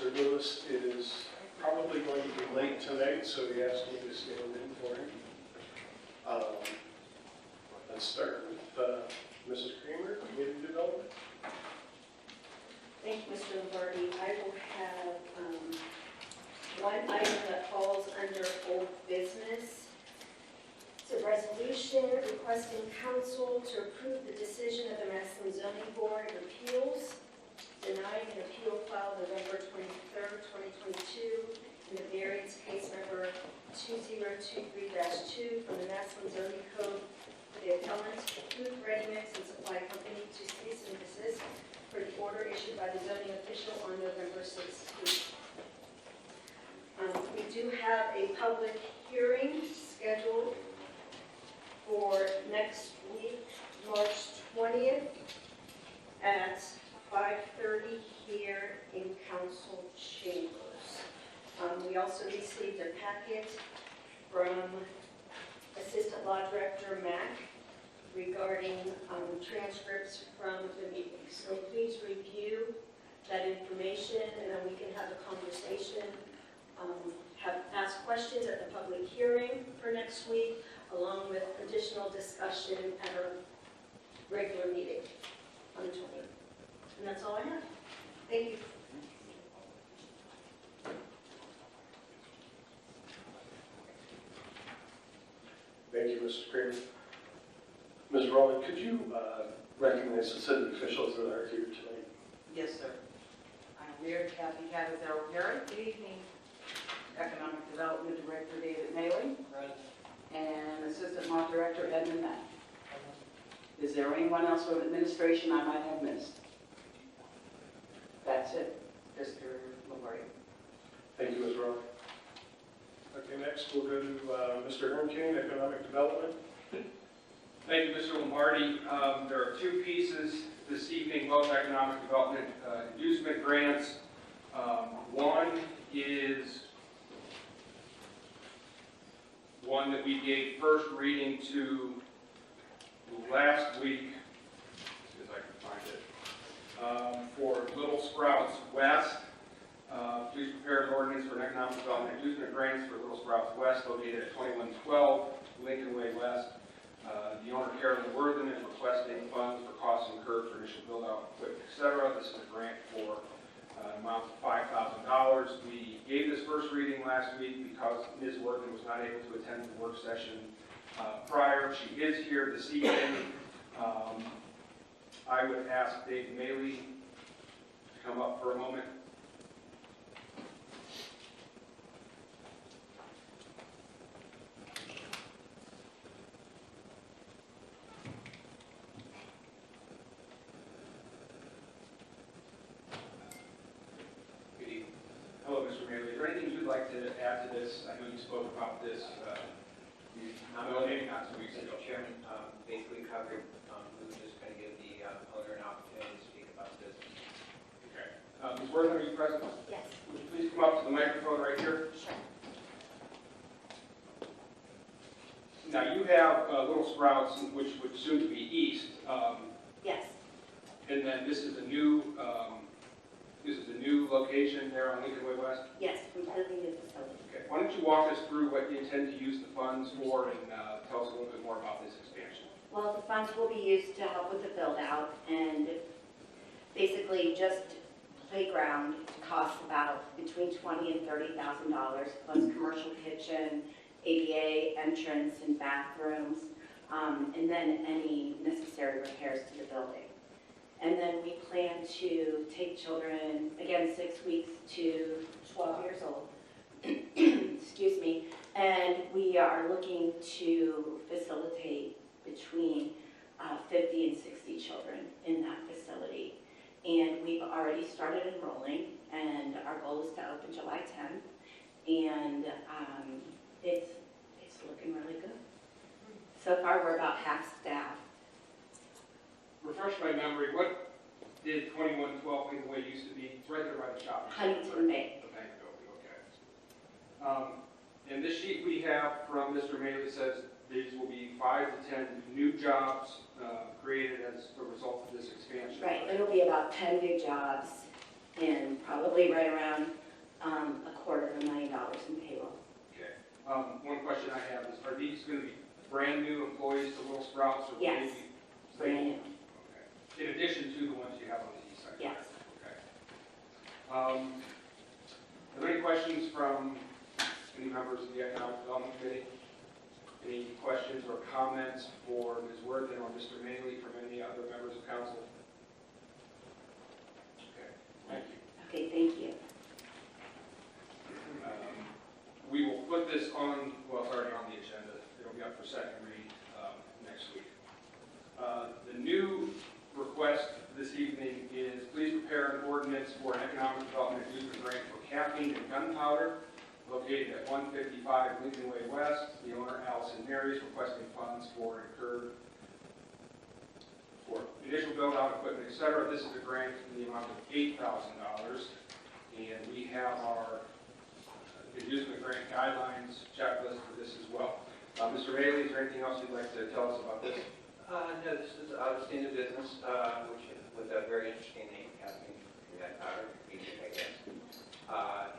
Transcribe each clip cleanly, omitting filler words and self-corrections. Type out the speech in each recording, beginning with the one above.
Mr. Lewis is probably going to be late tonight, so he asked me to stand in for him. Let's start with Mrs. Kramer, Community Development. Thank you, Mr. Lombardi. I will have one item that falls under old business. It's a resolution requesting council to approve the decision of the Massillon Zoning Board of Appeals denying an appeal filed November 23rd, 2022 in the variance case number 2023-2 from the Massillon Zoning Code for the appellant, Food Ready Mix and Supply Company, to cease and desist for the order issued by the zoning official on November 16th. We do have a public hearing scheduled for next week, March 20th at 5:30 here in council chambers. We also received a packet from Assistant Law Director Mack regarding transcripts from the meeting. So please review that information and then we can have a conversation, ask questions at the public hearing for next week, along with additional discussion at our regular meeting on the 20th. And that's all I have. Thank you. Thank you, Mrs. Kramer. Ms. Rowland, could you recognize the city officials that are here tonight? Yes, sir. I'm Mayor Kathy Cavazaro-Perry. Good evening. Economic Development Director David Maley. Right. And Assistant Law Director Edmund Mack. Is there anyone else from administration I might have missed? That's it, Mr. Lombardi. Thank you, Ms. Rowland. Okay, next we'll go to Mr. Hernkane, Economic Development. Thank you, Mr. Lombardi. There are two pieces this evening, both economic development inducement grants. One is one that we gave first reading to last week, as I can find it, for Little Sprouts West. Please prepare an ordinance for an economic development inducement grants for Little Sprouts West, located at 2112 Lincoln Way West. The owner, Carolyn Worthen, is requesting funds for costs incurred for initial build-out, equipment, etc. This is a grant for an amount of $5,000. We gave this first reading last week because Ms. Worthen was not able to attend the work session prior. She is here this evening. I would ask Dave Maley to come up for a moment. Hello, Mr. Maley. Is there anything you'd like to add to this? I know you spoke about this maybe not 2 weeks ago. Chairman, basically covered. We were just going to give the owner an opportunity to speak about this. Okay. Ms. Worthen, are you present? Yes. Would you please come up to the microphone right here? Sure. Now, you have Little Sprouts, which would soon to be east. Yes. And then this is a new location there on Lincoln Way West? Yes, completely new facility. Okay. Why don't you walk us through what you intend to use the funds for and tell us a little bit more about this expansion? Well, the funds will be used to help with the build-out, and basically just playground costs about between $20,000 and $30,000, plus commercial kitchen, ADA entrance and bathrooms, and then any necessary repairs to the building. And then we plan to take children, again, 6 weeks to 12 years old, excuse me, and we are looking to facilitate between 50 and 60 children in that facility. And we've already started enrolling, and our goal is to open July 10th, and it's looking really good. So far, we're about half staff. Refresh my memory, what did 2112 Lincoln Way used to be? It's right there by the shop. Huntington Bay. The bank building, okay. And this sheet we have from Mr. Maley says these will be 5 to 10 new jobs created as a result of this expansion. Right, it'll be about 10 new jobs in probably right around $250,000 in payroll. Okay. One question I have is, are these going to be brand new employees to Little Sprouts? Or will Yes. they be- Brand new. Okay. In addition to the ones you have on the east side? Yes. Okay. Are there any questions from any members of the Economic Development Committee? Any questions or comments for Ms. Worthen or Mr. Maley from any other members of council? Okay, thank you. Okay, thank you. We will put this on, well, it's already on the agenda. It'll be up for second read next week. The new request this evening is please prepare an ordinance for an economic development inducement grant for caffeine and gunpowder located at 155 Lincoln Way West. The owner, Allison Mary, is requesting funds for incurred for initial build-out equipment, etc. This is a grant in the amount of $8,000, and we have our inducement grant guidelines checklist for this as well. Mr. Maley, is there anything else you'd like to tell us about this? No, this is obviously new business, which is with a very interesting name, caffeine gunpowder, I guess.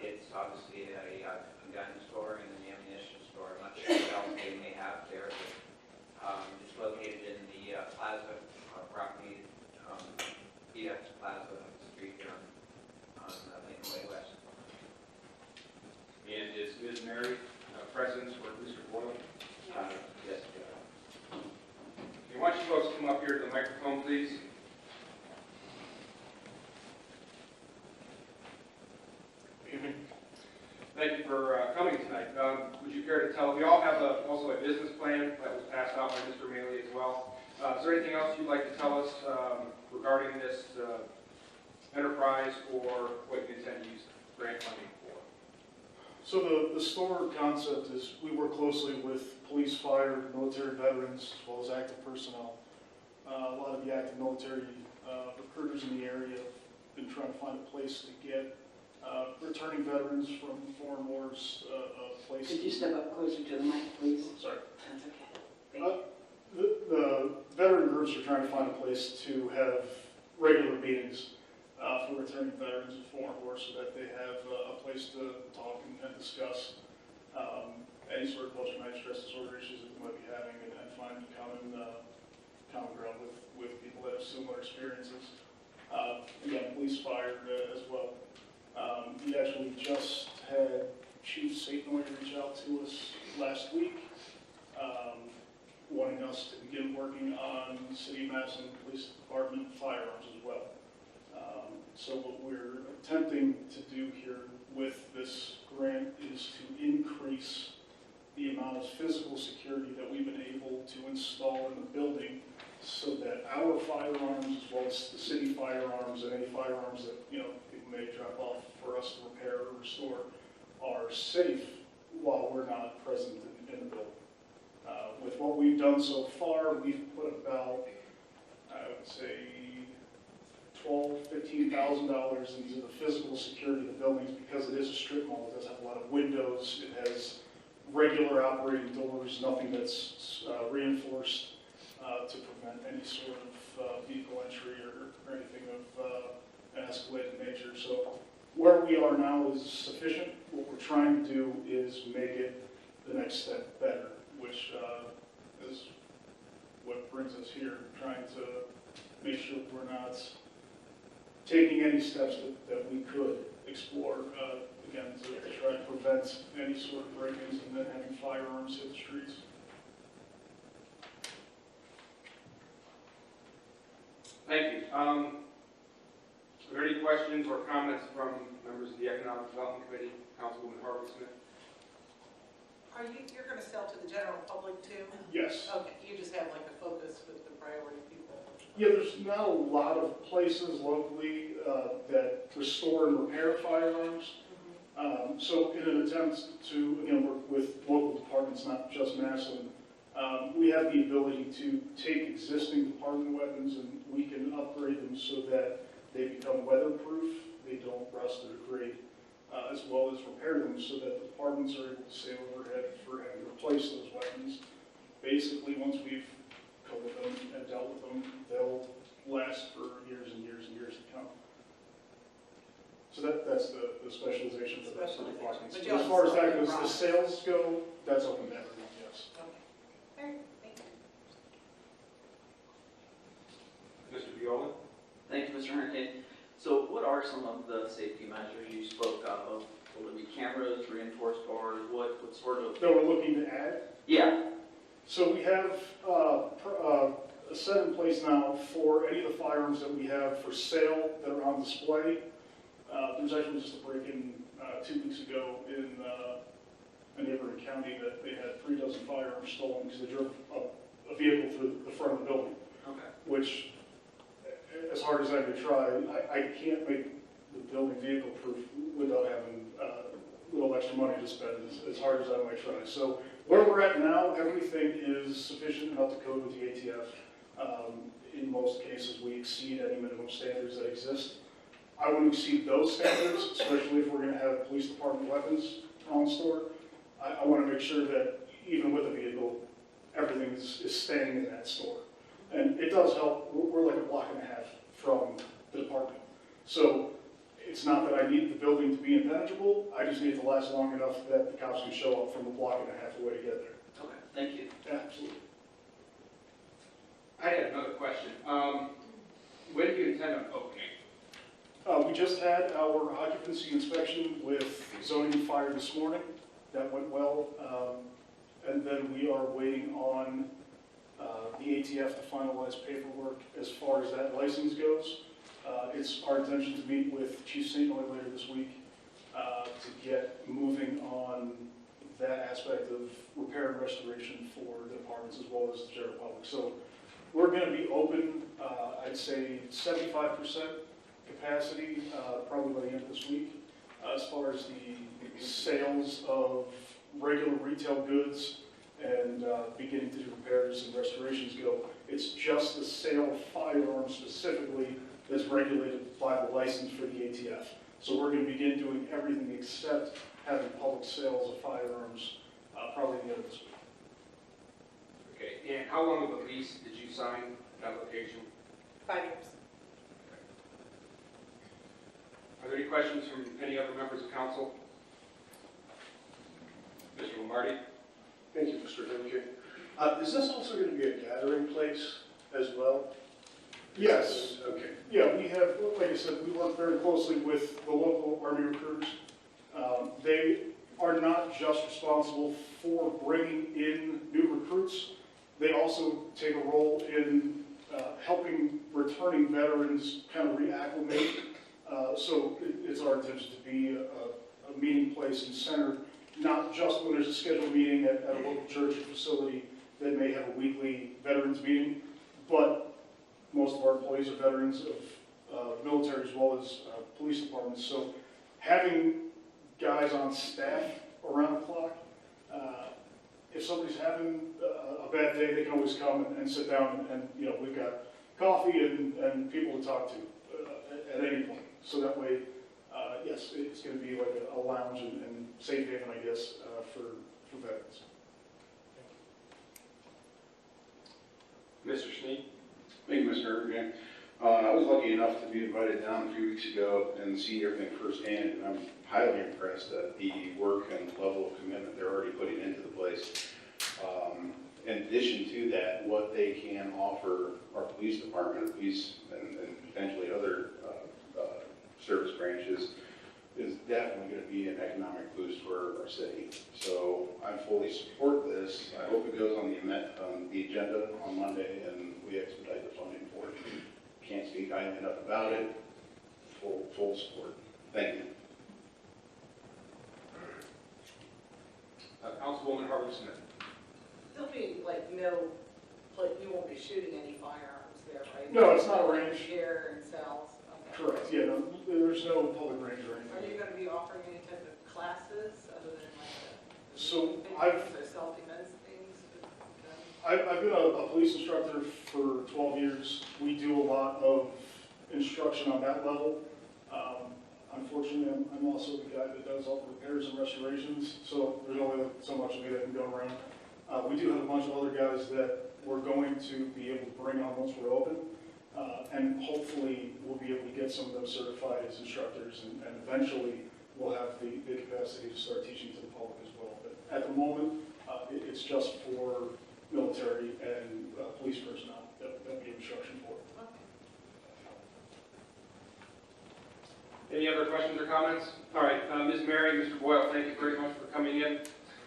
It's obviously a gun store and an ammunition store. I'm not sure what else they may have there, but it's located in the plaza, Rockmead, EF Plaza Street here on Lincoln Way West. And is Ms. Mary present for Mr. Boyle? Yes. Okay, why don't you folks come up here to the microphone, please? Evening. Thank you for coming tonight. Would you care to tell, we all have also a business plan that was passed out by Mr. Maley as well. Is there anything else you'd like to tell us regarding this enterprise or what you intend to use grant funding for? So the store concept is we work closely with police, fire, military veterans, as well as active personnel. A lot of the active military recruiters in the area have been trying to find a place to get returning veterans from foreign wars a place. Could you step up closer to the mic, please? Sorry. That's okay. Thank you. The veteran groups are trying to find a place to have regular meetings for returning veterans of foreign wars so that they have a place to talk and discuss any sort of post-traumatic stress disorder issues that they might be having and find common ground with people that have similar experiences. Again, police, fire as well. We actually just had Chief Satinoy reach out to us last week, wanting us to begin working on City of Massillon Police Department firearms as well. So what we're attempting to do here with this grant is to increase the amount of physical security that we've been able to install in the building so that our firearms, as well as the city firearms and any firearms that people may drop off for us to repair or restore, are safe while we're not present in the building. With what we've done so far, we've put about, I would say, $12,000–$15,000 into the physical security of the buildings because it is a strip mall. It does have a lot of windows. It has regular operating doors, nothing that's reinforced to prevent any sort of vehicle entry or anything of an escalated nature. So where we are now is sufficient. What we're trying to do is make it the next step better, which is what brings us here, trying to make sure we're not taking any steps that we could explore, again, to try to prevent any sort of break-ins and then having firearms hit the streets. Thank you. Are there any questions or comments from members of the Economic Development Committee? Councilwoman Harvey-Smith? You're going to sell to the general public too? Yes. Okay, you just have like a focus with the priority people? Yeah, there's not a lot of places locally that restore and repair firearms. So in an attempt to, again, work with local departments, not just Massillon, we have the ability to take existing department weapons and we can upgrade them so that they become weatherproof, they don't rust or degrade, as well as repair them so that the departments are able to save overhead for having to replace those weapons. Basically, once we've covered them and dealt with them, they'll last for years and years and years to come. So that's the specialization for the Specialization. departments. But But you as far as also that sell goes, the products. sales go, that's open to everyone, yes. Okay. All right, thank you. Mr. Viola? Thank you, Mr. Hurricane. So what are some of the safety measures you spoke of? Will it be cameras, reinforced bars, what sort of? That we're looking to add. Yeah, So we have a set in place now for any of the firearms that we have for sale that are on display. There was actually just a break-in 2 weeks ago in a neighboring county that they had 3 dozen firearms stolen because they drove a vehicle through the front of the building, okay. which, as hard as I may try, I can't make the building vehicle-proof without having a little extra money to spend, as hard as I might try. So where we're at now, everything is sufficient and up to code with the ATF. In most cases, we exceed any minimum standards that exist. I want to exceed those standards, especially if we're going to have police department weapons on store. I want to make sure that even with a vehicle, everything is staying in that store. And it does help. We're like a block and a half from the department. So it's not that I need the building to be impenetrable. I just need it to last long enough that the cops can show up from a block and a half away to get there. Okay, thank you. Absolutely. I had another question. When do you intend on opening? We just had our occupancy inspection with zoning and fire this morning. That went well. And then we are waiting on the ATF to finalize paperwork as far as that license goes. It's our intention to meet with Chief St. Noy later this week to get moving on that aspect of repair and restoration for the departments as well as the general public. So we're going to be open, I'd say 75% capacity, probably by the end of this week. As far as the sales of regular retail goods and beginning to do repairs and restorations go, it's just the sale of firearms specifically that's regulated by the license for the ATF. So we're going to begin doing everything except having public sales of firearms probably at the end of this week. Okay, and how long of a lease did you sign that location? 5 years. Are there any questions from any other members of council? Mr. Lombardi? Thank you, Mr. Hurricane. Is this also going to be a gathering place as well? Yes. Okay. Yeah, we have, like I said, we work very closely with the local Army recruiters. They are not just responsible for bringing in new recruits. They also take a role in helping returning veterans kind of reacclimate. So it's our intention to be a meeting place and center, not just when there's a scheduled meeting at a local church or facility that may have a weekly veterans meeting, but most of our employees are veterans of military as well as police departments. So having guys on staff around the clock, if somebody's having a bad day, they can always come and sit down and we've got coffee and people to talk to at any point. So that way, yes, it's going to be like a lounge and safe haven, I guess, for veterans. Mr. Sneed? Thank you, Mr. Hurricane. I was lucky enough to be invited down a few weeks ago and see everything firsthand, and I'm highly impressed at the work and level of commitment they're already putting into the place. In addition to that, what they can offer our police department, police and potentially other service branches is definitely going to be an economic boost for our city. So I fully support this. I hope it goes on the agenda on Monday and we expedite the funding for it. Can't speak highly enough about it. Full support. Thank you. Councilwoman Harvey Smith? There'll be you won't be shooting any firearms there, right? No, it's not a range. Share and sells. Okay. Correct, yeah, no, there's no public range or anything. Are you going to be offering any type of classes other than So or self-defense things? I've been a police instructor for 12 years. We do a lot of instruction on that level. Unfortunately, I'm also the guy that does all the repairs and restorations, so there's only so much of me that can go around. We do have a bunch of other guys that we're going to be able to bring on once we're open. And hopefully, we'll be able to get some of them certified as instructors, and eventually, we'll have the capacity to start teaching to the public as well. But at the moment, it's just for military and police personnel that we have instruction for. Any other questions or comments? All right, Ms. Mary, Mr. Boyle, thank you very much for coming in.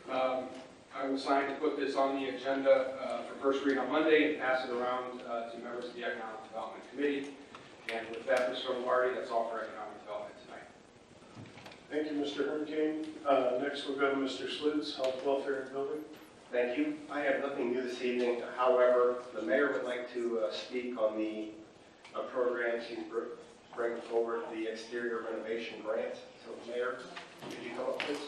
I will sign to put this on the agenda for first read on Monday and pass it around to members of the Economic Development Committee. And with that, Mr. Lombardi, that's all for Economic Development tonight. Thank you, Mr. Hurricane. Next, we'll go to Mr. Slutz, Health, Welfare, and Building. Thank you. I have nothing new this evening. However, the mayor would like to speak on the program she's bringing forward, the exterior renovation grant. So, Mayor, could you come up, please?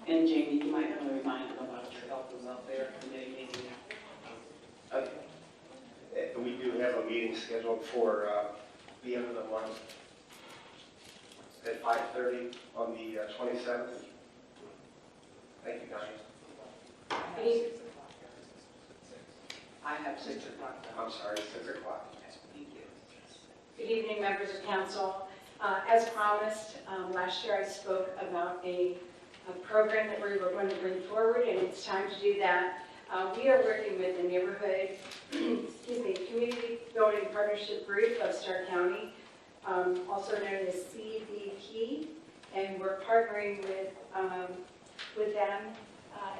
And Jamie, you might want to remind them about your help was up there in mitigating. Okay. We do have a meeting scheduled for the end of the month at 5:30 on the 27th. Thank you, guys. I have 6 o'clock. I'm sorry, 6 o'clock. Thank you. Good evening, members of council. As promised, last year I spoke about a program that we were going to bring forward, and it's time to do that. We are working with the neighborhood, Community Building Partnership Group of Stark County, also known as CBP, and we're partnering with them.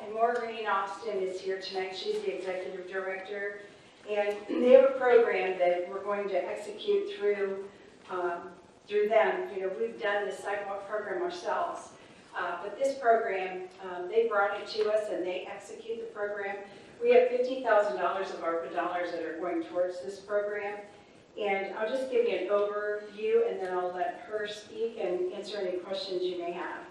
And Maureen Austin is here tonight. She's the executive director, and they have a program that we're going to execute through them. You know, we've done the sidewalk program ourselves. But this program, they brought it to us and they execute the program. We have $50,000 of ARPA dollars that are going towards this program. And I'll just give you an overview and then I'll let her speak and answer any questions you may have.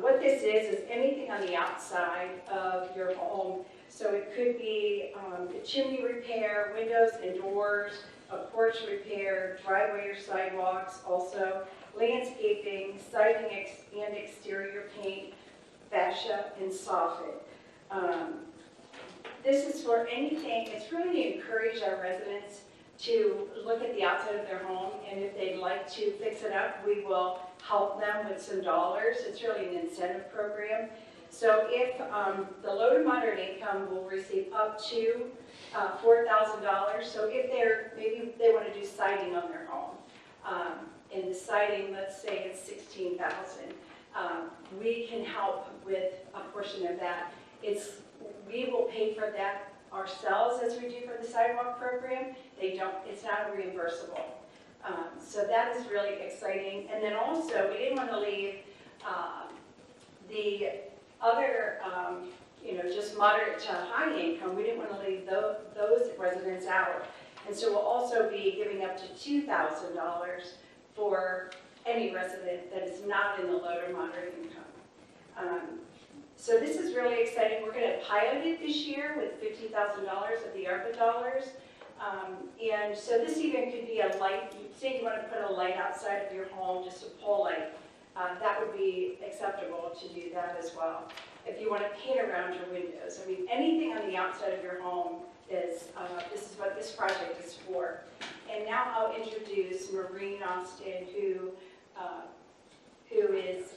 What this is anything on the outside of your home. So it could be a chimney repair, windows and doors, a porch repair, driveway or sidewalks, also landscaping, siding and exterior paint, fascia, and soffit. This is for anything. It's really to encourage our residents to look at the outside of their home, and if they'd like to fix it up, we will help them with some dollars. It's really an incentive program. So if the low to moderate income will receive up to $4,000. So if maybe they want to do siding on their home, and the siding, let's say it's $16,000, we can help with a portion of that. We will pay for that ourselves as we do for the sidewalk program. It's not reimbursable. So that is really exciting. And then also, we didn't want to leave the other, just moderate to high income. We didn't want to leave those residents out. And so we'll also be giving up to $2,000 for any resident that is not in the low to moderate income. So this is really exciting. We're going to pilot it this year with $50,000 of the ARPA dollars. And so this even could be a light. Say you want to put a light outside of your home, just a pole light. That would be acceptable to do that as well. If you want to paint around your windows, I mean, anything on the outside of your home is, this is what this project is for. And now I'll introduce Maureen Austin, who is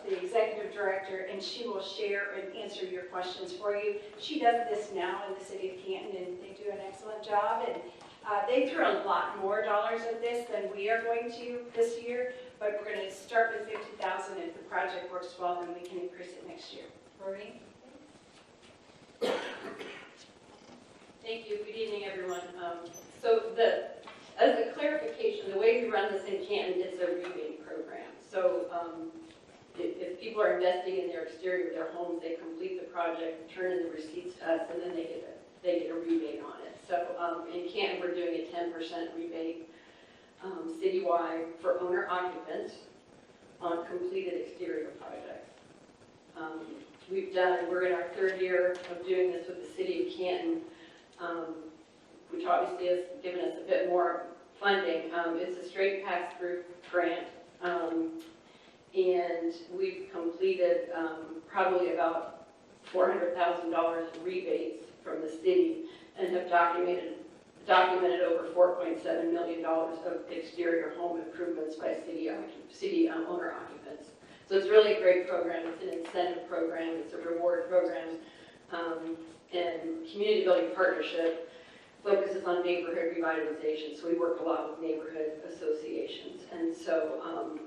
the executive director, and she will share and answer your questions for you. She does this now in the city of Canton, and they do an excellent job. And they threw a lot more dollars at this than we are going to this year, but we're going to start with $50,000. If the project works well, then we can increase it next year. Maureen? Thank you. Good evening, everyone. As a clarification, the way we run this in Canton, it's a rebate program. So if people are investing in their exterior of their homes, they complete the project, turn in the receipts to us, and then they get a rebate on it. So in Canton, we're doing a 10% rebate citywide for owner occupants on completed exterior projects. We're in our 3rd year of doing this with the city of Canton, which obviously has given us a bit more funding. It's a straight pass-through grant, and we've completed probably about $400,000 in rebates from the city and have documented over $4.7 million of exterior home improvements by city owner occupants. So it's really a great program. It's an incentive program. It's a reward program. And community building partnership focuses on neighborhood revitalization. So we work a lot with neighborhood associations. And so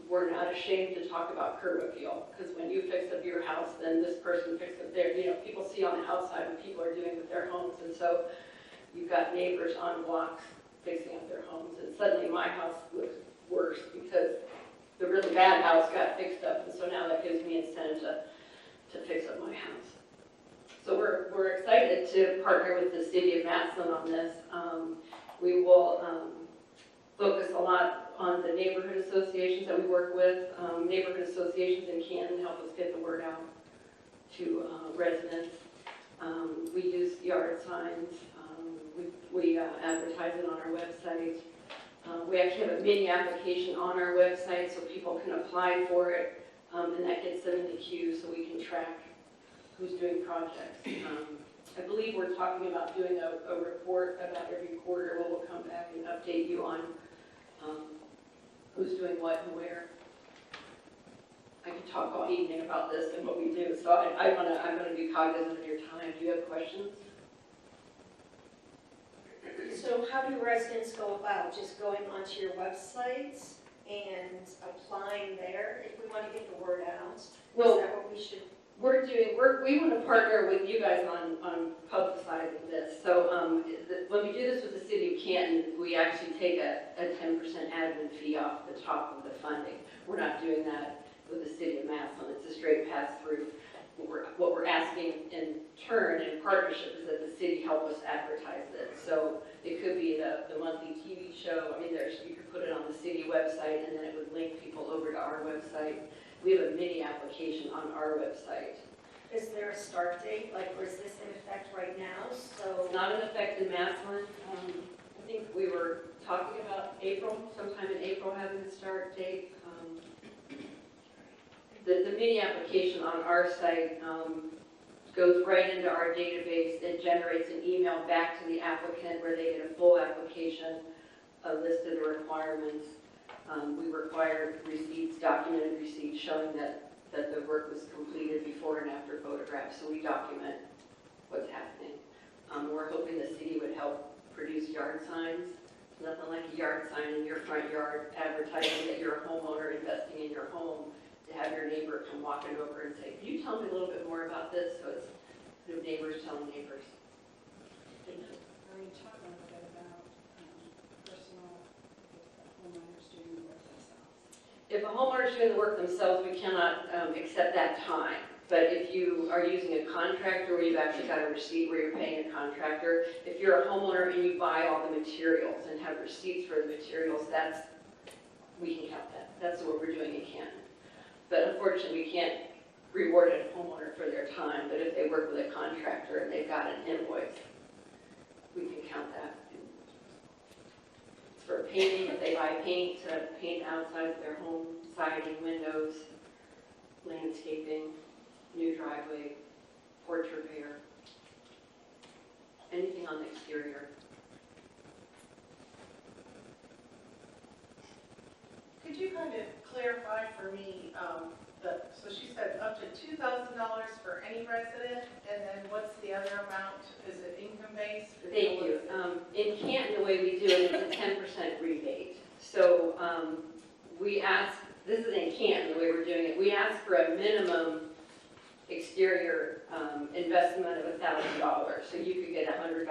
we're not ashamed to talk about curb appeal, because when you fix up your house, then this person fixed up their, people see on the outside what people are doing with their homes. And so you've got neighbors on blocks fixing up their homes. And suddenly my house looks worse because the really bad house got fixed up. And so now that gives me incentive to fix up my house. So we're excited to partner with the city of Massillon on this. We will focus a lot on the neighborhood associations that we work with. Neighborhood associations in Canton help us get the word out to residents. We use yard signs. We advertise it on our website. We actually have a mini application on our website so people can apply for it, and that gets them in the queue so we can track who's doing projects. I believe we're talking about doing a report about every quarter where we'll come back and update you on who's doing what and where. I could talk all evening about this and what we do, so I'm gonna be cognizant of your time. Do you have questions? So how do residents go about just going onto your websites and applying there if we want to get the word out? Well, is that what we should? We want to partner with you guys on publicizing this. So when we do this with the city of Canton, we actually take a 10% admin fee off the top of the funding. We're not doing that with the city of Massillon. It's a straight pass-through. What we're asking in turn, in partnership, is that the city help us advertise it. So it could be the monthly TV show. I mean, you could put it on the city website, and then it would link people over to our website. We have a mini application on our website. Is there a start date? Like, or is this in effect right now? So It's not in effect in Massillon. I think we were talking about April, sometime in April, having the start date. The mini application on our site goes right into our database. It generates an email back to the applicant where they get a full application, a list of the requirements. We require receipts, documented receipts showing that the work was completed, before and after photographs, so we document what's happening. We're hoping the city would help produce yard signs. Nothing like a yard sign in your front yard advertising that you're a homeowner investing in your home, to have your neighbor come walking over and say, can you tell me a little bit more about this? So it's neighbors telling neighbors. Are you talking a little bit about personal, homeowners doing the work themselves? If a homeowner is doing the work themselves, we cannot accept that time. But if you are using a contractor where you've actually got a receipt where you're paying a contractor, if you're a homeowner and you buy all the materials and have receipts for the materials, we can count that. That's what we're doing in Canton. But unfortunately, we can't reward a homeowner for their time. But if they work with a contractor and they've got an invoice, we can count that. It's for painting. If they buy paint to paint outside of their home, siding, windows, landscaping, new driveway, porch repair, anything on the exterior. Could you kind of clarify for me, so she said up to $2,000 for any resident, and then what's the other amount? Is it income-based? Thank you. In Canton, the way we do it is a 10% rebate. So we ask, this is in Canton, the way we're doing it, we ask for a minimum exterior investment of $1,000. So you could get $100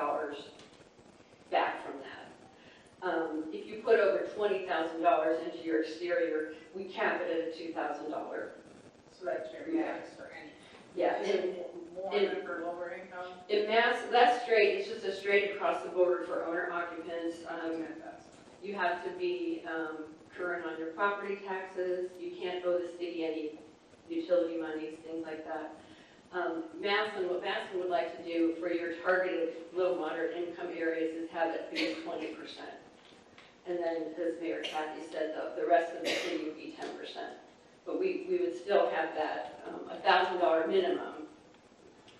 back from that. If you put over $20,000 into your exterior, we cap it at a $2,000. So that's very nice for any. Yeah. Is it more for lower income? In Mass, that's straight. It's just a straight across the board for owner occupants. You have to be current on your property taxes. You can't owe the city any utility monies, things like that. What Massillon would like to do for your targeted low moderate income areas is have it be 20%. And then, as Mayor Kathy said, the rest of the city would be 10%. but we would still have that $1,000 minimum.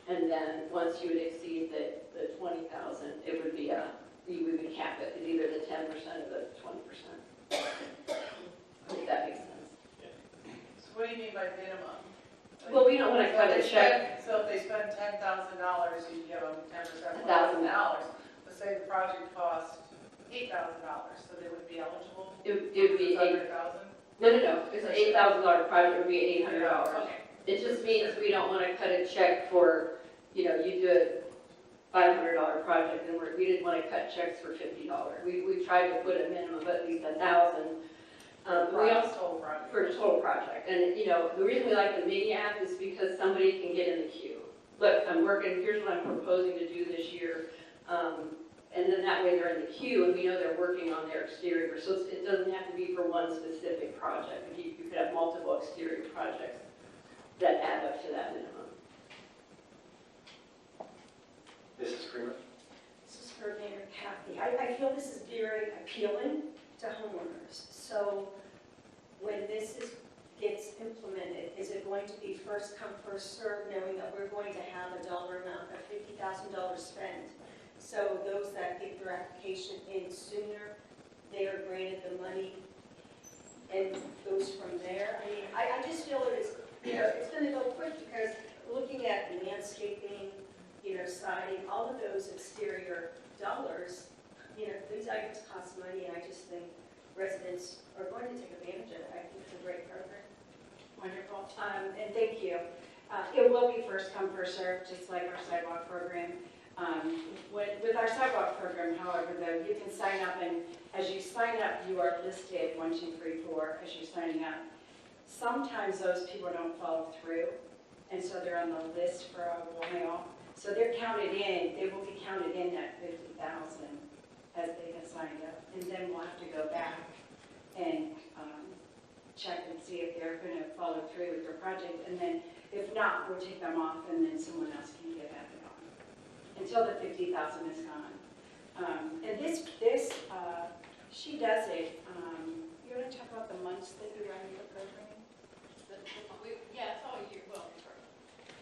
And then once you would exceed the 20,000, it would be we would cap it at either the 10% or the 20%. I think that makes sense. So what do you mean by minimum? Well, we don't want to cut a check. So if they spend $10,000, you give them 10%, $1,000. But say the project cost $8,000, so they would be eligible? It would be $100,000? no. It's an $8,000 project, it would be $800. Okay. It just means we don't want to cut a check for, you do a $500 project, and we didn't want to cut checks for $50. We tried to put a minimum of at least $1,000. We also for the total project, and the reason we like the mini app is because somebody can get in the queue. Look, I'm working. Here's what I'm proposing to do this year, and then that way they're in the queue, and we know they're working on their exterior. So it doesn't have to be for one specific project. You could have multiple exterior projects that add up to that minimum. Mrs. Creamer? This is for Mayor Kathy. I feel this is very appealing to homeowners. So when this gets implemented, is it going to be first come, first served, knowing that we're going to have a dollar amount of $50,000 spent? So those that get their application in sooner, they are granted the money and goes from there. I mean, I just feel it is, it's going to go quick because looking at landscaping, siding, all of those exterior dollars, these items cost money, and I just think residents are going to take advantage of it. I think it's a great program. Wonderful. And thank you. It will be first come, first served, just like our sidewalk program. With our sidewalk program, however, though, you can sign up, and as you sign up, you are listed 1, 2, 3, 4 as you're signing up. Sometimes those people don't follow through, and so they're on the list for a while. So they're counted in, they will be counted in that 50,000 as they have signed up. And then we'll have to go back and check and see if they're going to follow through with their project. And then if not, we'll take them off, and then someone else can get added on until the 50,000 is gone. And this she does it. You want to talk about the months that you run the program? Yeah, it's all a year. Well,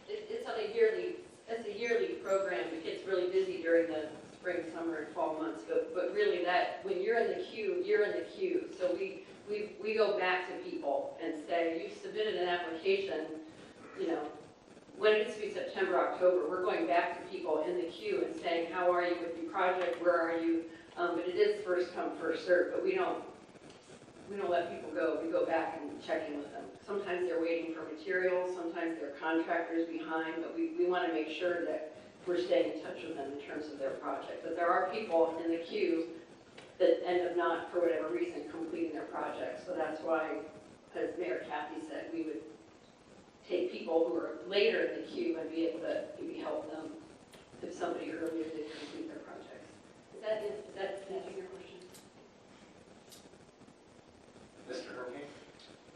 it's on a yearly. It's a yearly program. It gets really busy during the spring, summer, and fall months. But really, that when you're in the queue, you're in the queue. So we go back to people and say, you submitted an application. When it gets to be September, October, we're going back to people in the queue and saying, how are you with your project? Where are you? But it is first come, first served. But we don't let people go. We go back and check in with them. Sometimes they're waiting for materials. Sometimes they're contractors behind. But we want to make sure that we're staying in touch with them in terms of their project. But there are people in the queue that end up not, for whatever reason, completing their project. So that's why, as Mayor Kathy said, we would take people who are later in the queue and be able to maybe help them if somebody earlier did complete their projects. Is that answering your question? Mr. Hurricane?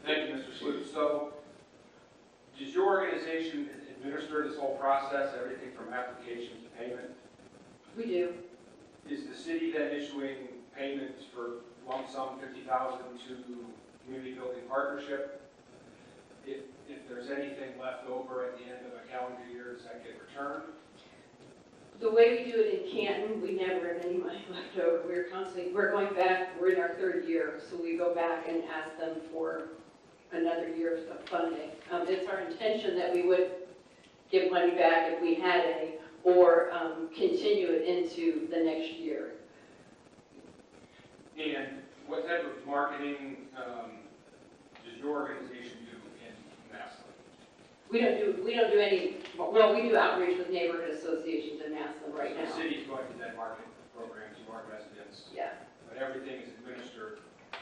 Thank you, Mr. Slute. So, does your organization administer this whole process, everything from application to payment? We do. Is the city then issuing payments for lump sum $50,000 to community building partnership? If there's anything left over at the end of a calendar year, does that get returned? The way we do it in Canton, we never have any money left over. We're going back, we're in our 3rd year, so we go back and ask them for another year of funding. It's our intention that we would give money back if we had any, or continue it into the next year. And what type of marketing does your organization do in Massillon? We don't do any, well, we do outreach with neighborhood associations in Massillon right now. The city's going to then market the program to our residents, Yeah, but everything is administered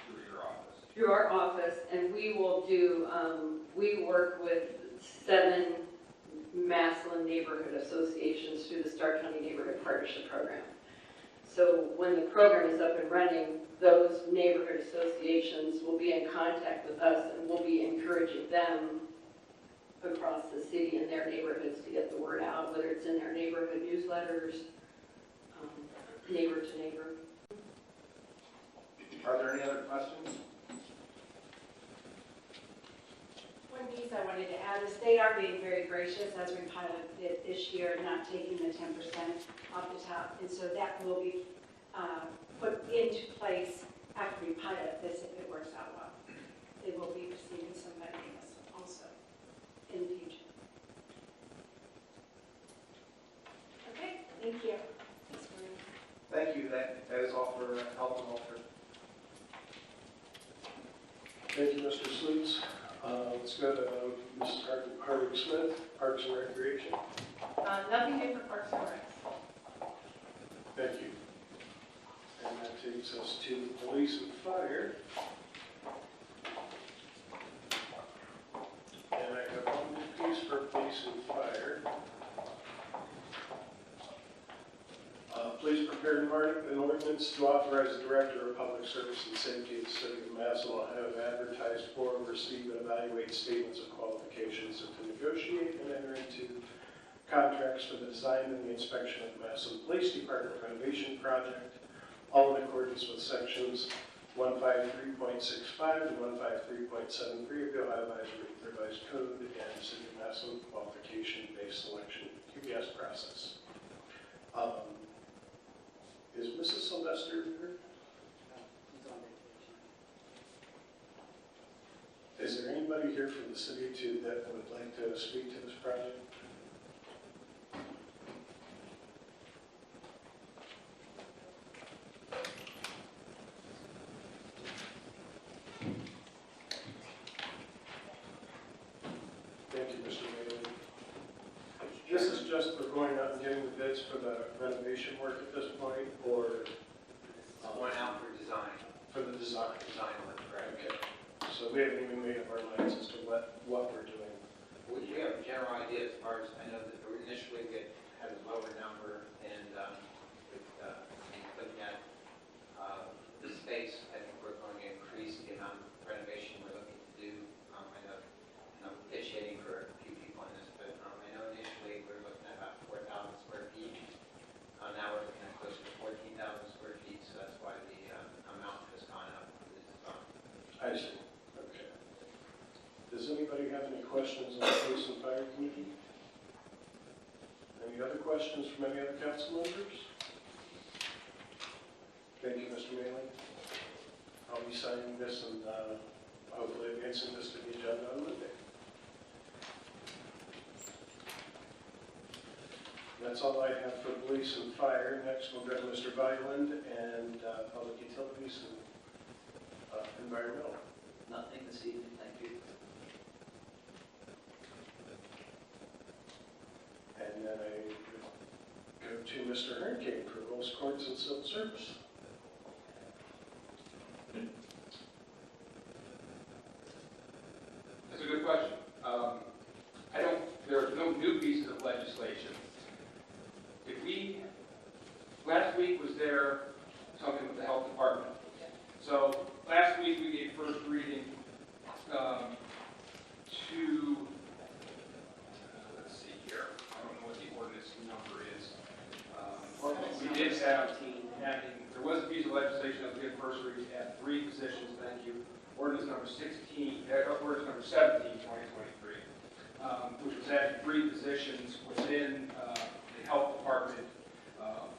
through your office. through our office, and we will do, we work with 7 Massillon neighborhood associations through the Stark County Neighborhood Partnership Program. So when the program is up and running, those neighborhood associations will be in contact with us, and we'll be encouraging them across the city and their neighborhoods to get the word out, whether it's in their neighborhood newsletters, neighbor to neighbor. Are there any other questions? one piece I wanted to add is they are being very gracious as we pilot it this year, not taking the 10% off the top. And so that will be put into place after we pilot this if it works out well. They will be receiving some funding also in the future. Okay, thank you. Thanks, Maureen. Thank you, that is all for Health and Welfare. Thank you, Mr. Sleuts. Let's go to Mrs. Hardwick Smith, Parks and Recreation. Nothing new for Parks and Rec. Thank you. And that takes us to Police and Fire. And I have one new piece for Police and Fire. Please prepare an ordinance to authorize the Director of Public Service and Safety of the City of Massillon to advertise for, receive, and evaluate statements of qualifications, and to negotiate and enter into contracts for the design and the inspection of the Massillon Police Department renovation project, all in accordance with sections 153.65 and 153.73 of the Ohio Revised Code and City of Massillon qualification-based selection QBS process. Is Mrs. Sylvester here? Is there anybody here from the city that would like to speak to this project? Thank you, Mr. Bailey. This is just for going out and getting the bids for the renovation work at this point, or Went out for design, for the design? design work, right? Okay. So we haven't even made up our minds as to what we're doing. We have a general idea as far as, I know that initially we had a lower number, and looking at the space, I think we're going to increase the amount of renovation we're looking to do. I know, pitch hitting for a few people on this, but I know initially we were looking at about 4,000 square feet. Now we're looking at closer to 14,000 square feet, so that's why the amount has gone up for the design. I see. Okay. Does anybody have any questions on the Police and Fire Committee? Any other questions from any other council members? Thank you, Mr. Maley. I'll be signing this and hopefully advancing this to the agenda on Monday. That's all I have for Police and Fire. Next, we'll go to Mr. Violent and Public Utilities and Environmental. Nothing this evening, thank you. And then I go to Mr. Hurricane for Rules, Courts, and Civil Service. That's a good question. There are no new pieces of legislation. Last week was there something with the health department. So last week we gave first reading to, let's see here, I don't know what the ordinance number is. We did have, there was a piece of legislation that we did first reading at 3 positions, thank you. Ordinance number 17, 2023, which was adding 3 positions within the health department.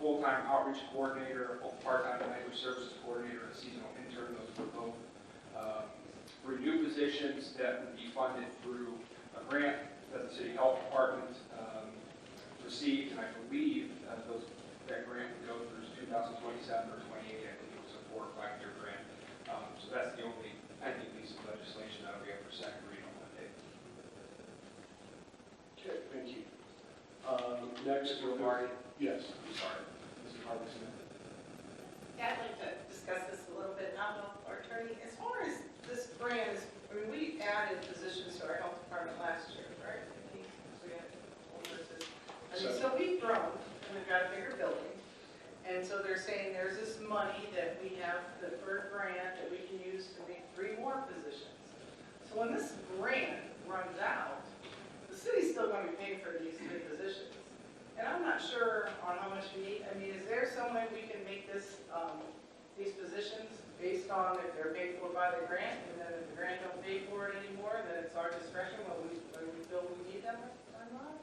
Full-time outreach coordinator, part-time language services coordinator, and a seasonal intern. Those were both 3 new positions that would be funded through a grant that the city health department received, and I believe that grant would go through 2027 or 28. I think it was a 4 or 5-year grant. So that's the only pending piece of legislation that will be up for second reading on Monday. Okay, thank you. Next, Mr. Omari. Yes. I'm sorry, Mr. Harbison. Yeah, I'd like to discuss this a little bit. I don't know, our attorney, as far as this grant is, we added positions to our health department last year, right? We had full nurses. So we've grown, and we've got a bigger building. And so they're saying there's this money that we have for a grant that we can use to make 3 more positions. So when this grant runs out, the city's still going to be paying for these 3 positions. And I'm not sure on how much we need. I mean, is there some way we can make this these positions based on if they're paid for by the grant, and then if the grant don't pay for it anymore, then it's our discretion whether we feel we need them or not?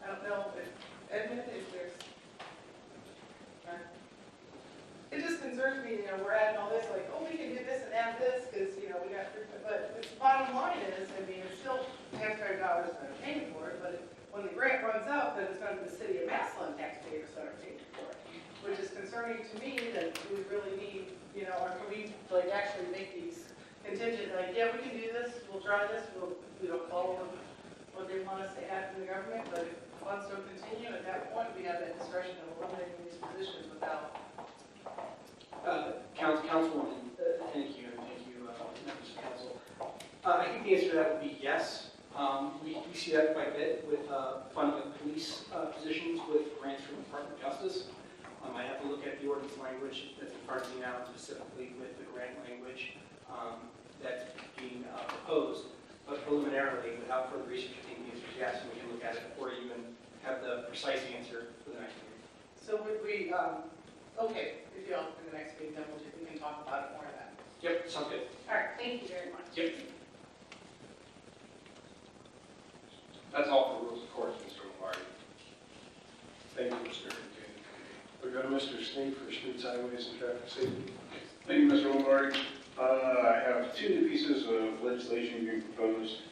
I don't know if, Edmund, if there's, it just concerns me, we're adding all this, like, oh, we can do this and add this, because, we got, but the bottom line is, it's still taxpayer dollars that are paying for it, but when the grant runs out, then it's going to be the city of Massillon taxpayers that are paying for it, which is concerning to me that we really need, or can we, actually make these contingent, yeah, we can do this, we'll try this, we'll, follow what they want us to add from the government, but if funds don't continue, at that point, we have that discretion of eliminating these positions without. Councilwoman, thank you, and thank you, members of council. I think the answer to that would be yes. We see that quite a bit with funding of police positions with grants from the Department of Justice. I have to look at the ordinance language that's in front of me now, specifically with the grant language that's being proposed. But preliminarily, without further research, I think the answer is yes, and we can look at it before you even have the precise answer for the next meeting. So would we, okay, if y'all, in the next meeting, then we can talk about it more then. Yep, sounds good. All right, thank you very much. Yep. That's all for rules of course, Mr. Lombardi. Thank you, Mr. King. We go to Mr. Sneed for Streets, Highways, and Traffic Safety. Thank you, Mr. Lombardi. I have two new pieces of legislation being proposed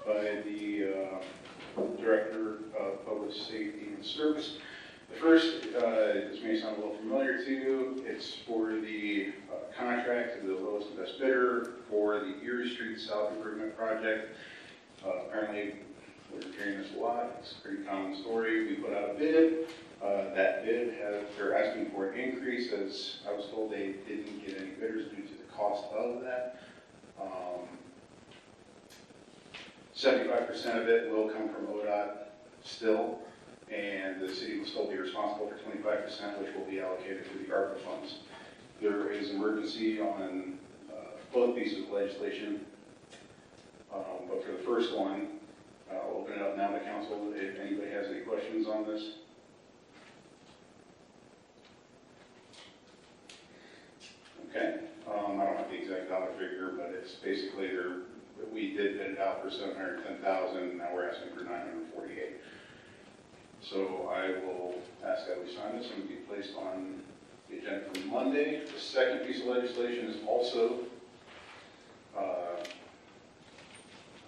by the Director of Public Safety and Service. The first, this may sound a little familiar to you, it's for the contract to the lowest and best bidder for the Erie Street South Improvement Project. Apparently, we're hearing this a lot, it's a pretty common story. We put out a bid. That bid they're asking for an increase, as I was told they didn't get any bidders due to the cost of that. 75% of it will come from ODOT still, and the city will still be responsible for 25%, which will be allocated to the ARPA funds. There is emergency on both pieces of legislation, but for the first one, I'll open it up now to council if anybody has any questions on this. Okay, I don't have the exact dollar figure, but it's basically we did bid it out for $710,000, now we're asking for $948,000. So I will ask that we sign this and be placed on the agenda for Monday. The second piece of legislation is also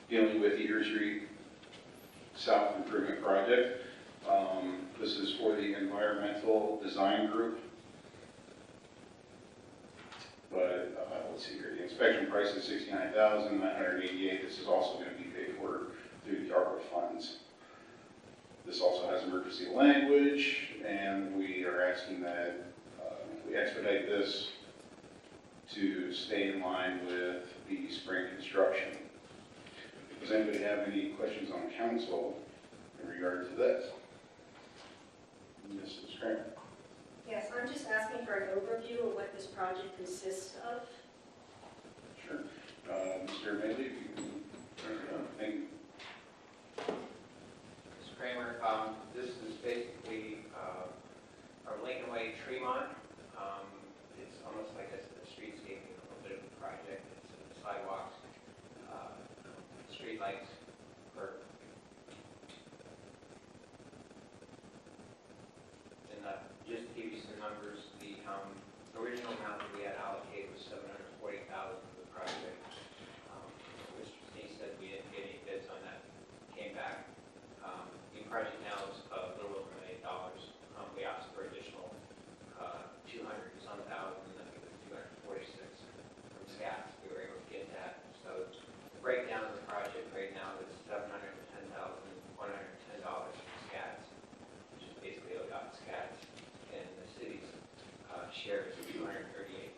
dealing with the Erie Street South Improvement Project. This is for the environmental design group. But let's see here, the inspection price is $69,988. This is also going to be paid for through the ARPA funds. This also has emergency language, and we are asking that we expedite this to stay in line with the spring construction. Does anybody have any questions on council in regard to this? Mrs. Kramer. Yes, I'm just asking for an overview of what this project consists of. Sure. Mr. Bailey, if you can turn it on. Thank you. Mr. Kramer, this is basically our Lincoln Way Tremont. It's almost like a streetscaping, a little bit of a project. It's sidewalks, street lights, for just to give you some numbers, the original amount that we had allocated was $740,000 for the project. Mr. Sneed said we didn't get any bids on that. Came back. The project now is a little over $1 million. We asked for additional 200-some thousand, I think it was 246 from SCATS. We were able to get that. So the breakdown of the project right now is $710,110 from SCATS, which is basically ODOT SCATS. And the city's share is $238,000.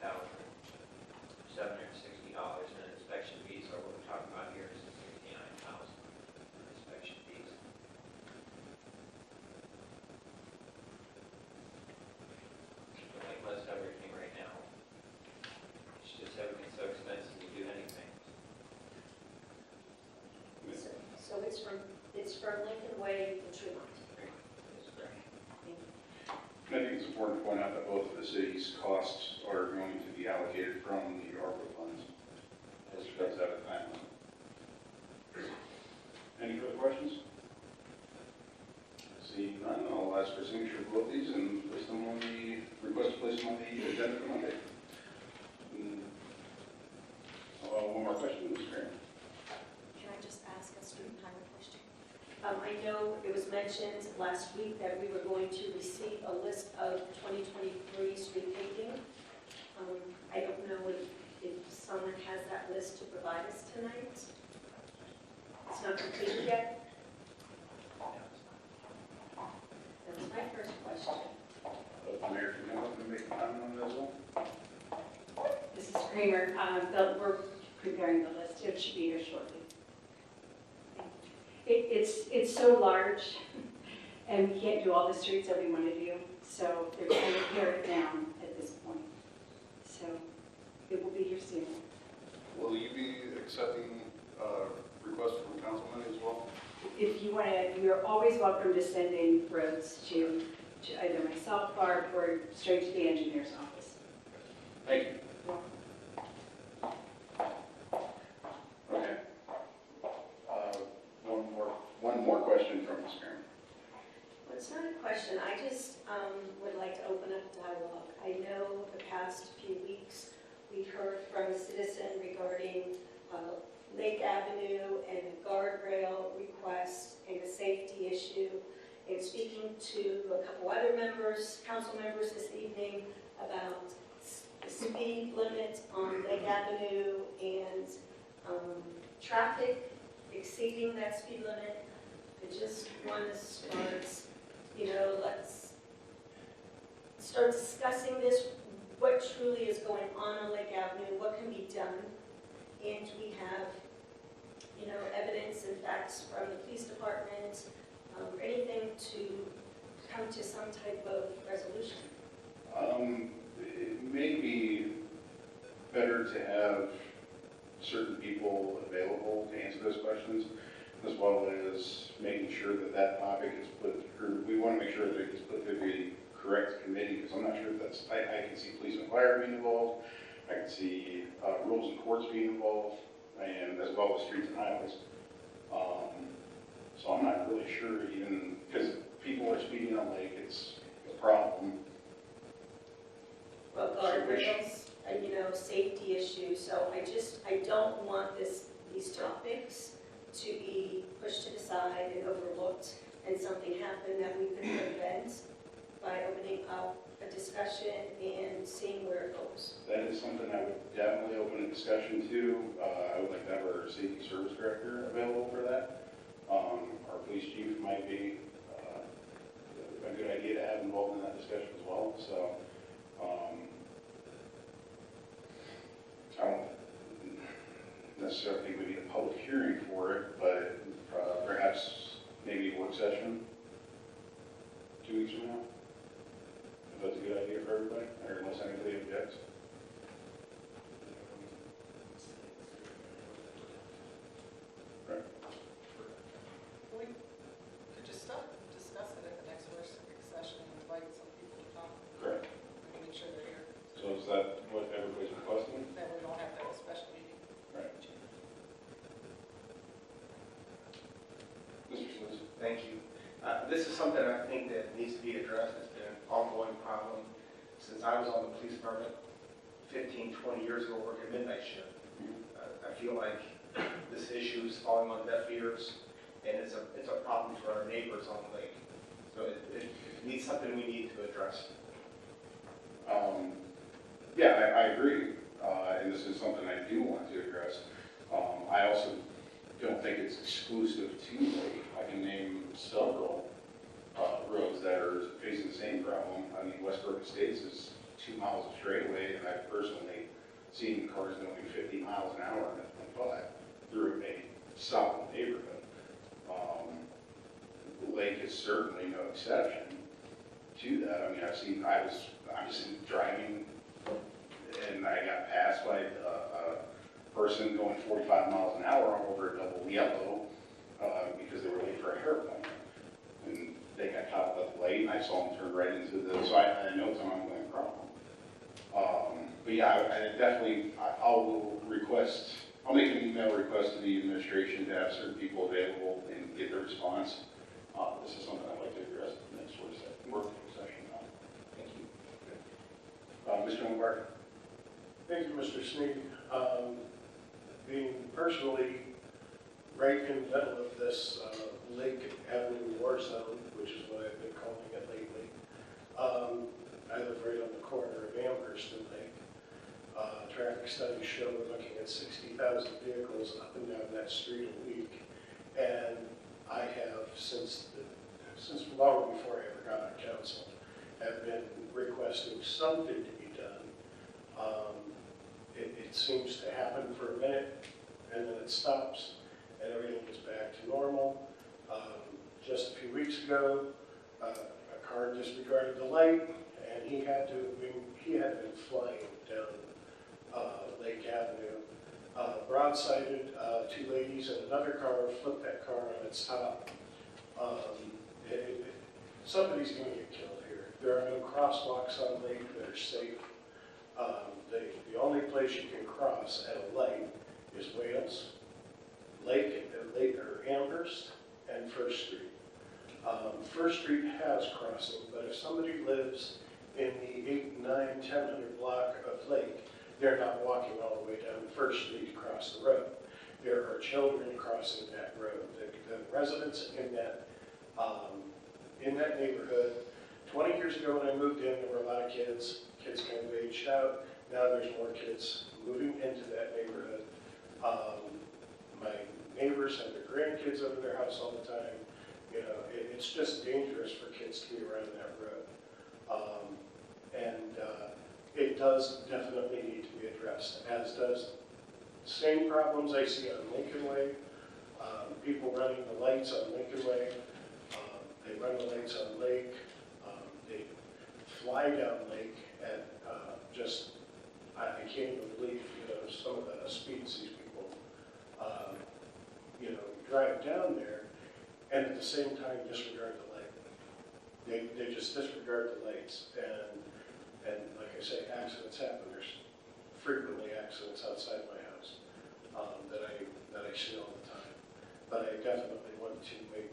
important to point out that both of the city's costs are going to be allocated from the ARPA funds. As it does at a time. Any further questions? Seeing none, I'll ask for signature of both these and place them on the, request to place them on the agenda for Monday. One more question, Ms. Graham. Can I just ask a student highway question? I know it was mentioned last week that we were going to receive a list of 2023 street paving. I don't know if someone has that list to provide us tonight. It's not completed yet? That was my first question. Mayor, can you help me make a comment on that as well? This is Kramer. We're preparing the list. It should be here shortly. It's so large, and we can't do all the streets that we want to do, so they're trying to pare it down at this point. So it will be here soon. Will you be accepting requests from councilmen as well? If you want to, you're always welcome to send in roads to either myself, Barb, or straight to the engineer's office. Thank you. Okay. One more question from Ms. Graham. Well, it's not a question. I just would like to open up dialogue. I know the past few weeks we heard from a citizen regarding Lake Avenue and a guardrail request and a safety issue. And speaking to a couple other members, council members this evening about the speed limit on Lake Avenue and traffic exceeding that speed limit. I just want to start, let's start discussing this, what truly is going on Lake Avenue, what can be done. And we have, evidence and facts from the police department, anything to come to some type of resolution. It may be better to have certain people available to answer those questions, as well as making sure that that topic is put through. We want to make sure that it gets put through the correct committee, because I'm not sure if that's, I can see police and fire being involved, I can see rules and courts being involved, and as well as streets and highways. So I'm not really sure, even because people are speeding on Lake, it's a problem. Well, guardrails, safety issues, so I don't want these topics to be pushed to the side and overlooked, and something happen that we could prevent by opening up a discussion and seeing where it goes. That is something I would definitely open a discussion to. I would like to have our safety service director available for that. Our police chief might be a good idea to have involved in that discussion as well. So I don't necessarily think we need a public hearing for it, but perhaps maybe a work session 2 weeks from now. If that's a good idea for everybody, or unless anybody objects. Right. We could just discuss it at the next work session and invite some people to come. Correct. And make sure they're here, So is that what everybody's requesting? that we don't have to have a special meeting. Right. Mr. Sluse. Thank you. This is something I think that needs to be addressed. It's been an ongoing problem since I was on the police department 15, 20 years ago working midnight shift. I feel like this issue is falling on deaf ears, and it's a problem for our neighbors on the lake. So it needs something we need to address. Yeah, I agree, and this is something I do want to address. I also don't think it's exclusive to Lake. I can name several roads that are facing the same problem. I mean, Westbrook Estates is 2 miles of straightaway, and I've personally seen cars going 50 miles an hour at 25 through a solid neighborhood. Lake is certainly no exception to that. I mean, I was just driving, and I got passed by a person going 45 miles an hour over a double yellow because they were late for a hair appointment. And they got caught up at the light, and I saw them turn right into the, so I know it's an ongoing problem. But yeah, I definitely, I'll request, I'll make an email request to the administration to have certain people available and get their response. This is something I'd like to address at the next work session. Thank you. Mr. Lombardi. Thank you, Mr. Sneed. Being personally right in the middle of this Lake Avenue war zone, which is what I've been calling it lately, I live right on the corner of Amherst and Lake. Traffic studies show we're looking at 60,000 vehicles up and down that street a week. And I have, since long before I ever got on council, have been requesting something to be done. It seems to happen for a minute, and then it stops, and everything gets back to normal. Just a few weeks ago, a car disregarded the light, and he had been flying down Lake Avenue, broadsided two ladies, and another car flipped that car on its top. Somebody's going to get killed here. There are no crosswalks on Lake that are safe. The only place you can cross at a light is Wales, Lake or Amherst, and First Street. First Street has crossing, but if somebody lives in the 8, 9, 1000 block of Lake, they're not walking all the way down First Street to cross the road. There are children crossing that road. The residents in that neighborhood, 20 years ago when I moved in, there were a lot of kids. Kids kind of aged out. Now there's more kids moving into that neighborhood. My neighbors have their grandkids over their house all the time. You know, it's just dangerous for kids to be around that road. It does definitely need to be addressed, as does same problems I see on Lincoln Way. People running the lights on Lincoln Way. They run the lights on Lake. They fly down Lake at I can't even believe, some of the speeds these people, drive down there, and at the same time disregard the light. They just disregard the lights, and like I say, accidents happen. There's frequently accidents outside my house that I see all the time. But I definitely want to make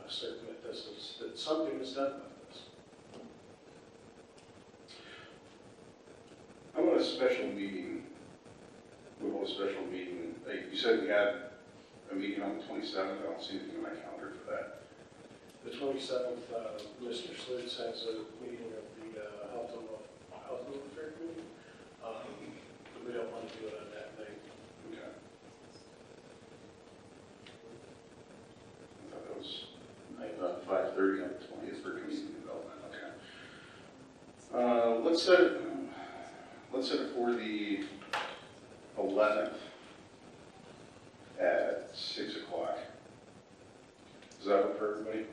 certain that something is done about this. I want a special meeting. We want a special meeting. You said we had a meeting on the 27th. I don't see anything on my calendar for that. The 27th, Mr. Slutz has a meeting of the Health and Welfare Committee. We don't want to do it on that night. Okay. I thought that was 5:30 on the 20th for community development. Okay. Let's set it for the 11th at 6 o'clock. Does that work for everybody?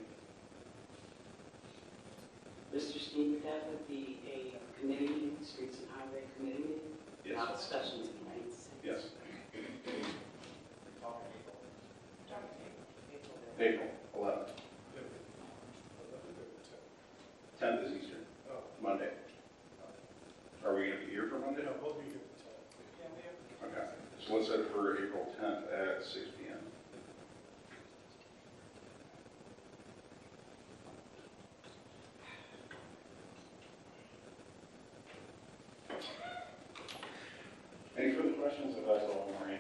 Mr. Steve, that would be a committee meeting, Streets and Highway Committee meeting? Yes. Not a special meeting, right? Yes. April 11th. 10th is Easter. Monday. Are we going to be here for Monday? No, we'll be here. Okay. So let's set it for April 10th at 6 p.m. Any further questions? If that's all, Maureen.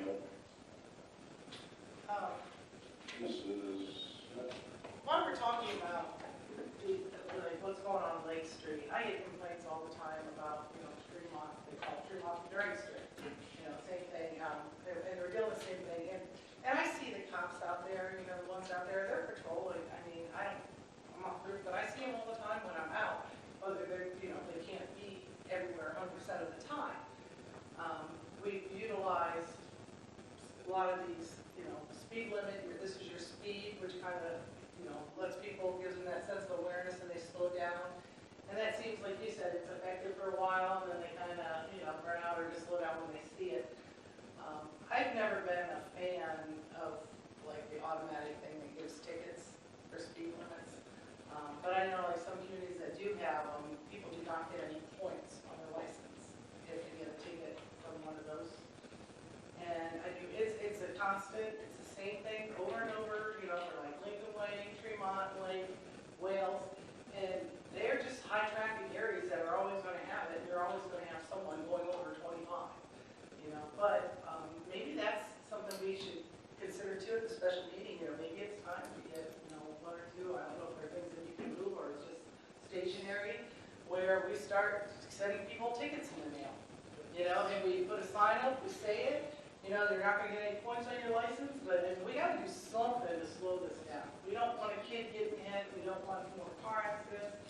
Mrs. Smith? While we're talking about what's going on Lake Street, I get complaints all the time about, tree moss, they call it tree moss during street. Same thing, and they're doing the same thing. And I see the cops out there, the ones out there, they're patrolling. I mean, I'm not proof, but I see them all the time when I'm out. Whether they can't be everywhere 100% of the time. We've utilized a lot of these, speed limit, this is your speed, which kind of, lets people, gives them that sense of awareness and they slow down. And that seems, like you said, it's effective for a while, and then they kind of, burn out or just slow down when they see it. I've never been a fan of, like, the automatic thing that gives tickets for speed limits. But I know like some communities that do have them, people do not get any points on their license if they get a ticket from one of those. And I do, it's a constant, it's the same thing over and over, you know, for like Lincoln Way, Tremont Way, Wales. And they're just high traffic areas that are always gonna have it. You're always gonna have someone going over 25, you know. But maybe that's something we should consider too at the special meeting. You know, maybe it's time to get, you know, one or two, I don't know if there are things that you can move or it's just stationary, where we start sending people tickets in the mail. You know, and we put a sign up, we say it, you know, they're not gonna get any points on your license, but we gotta do something to slow this down. We don't want a kid getting hit, we don't want more car accidents,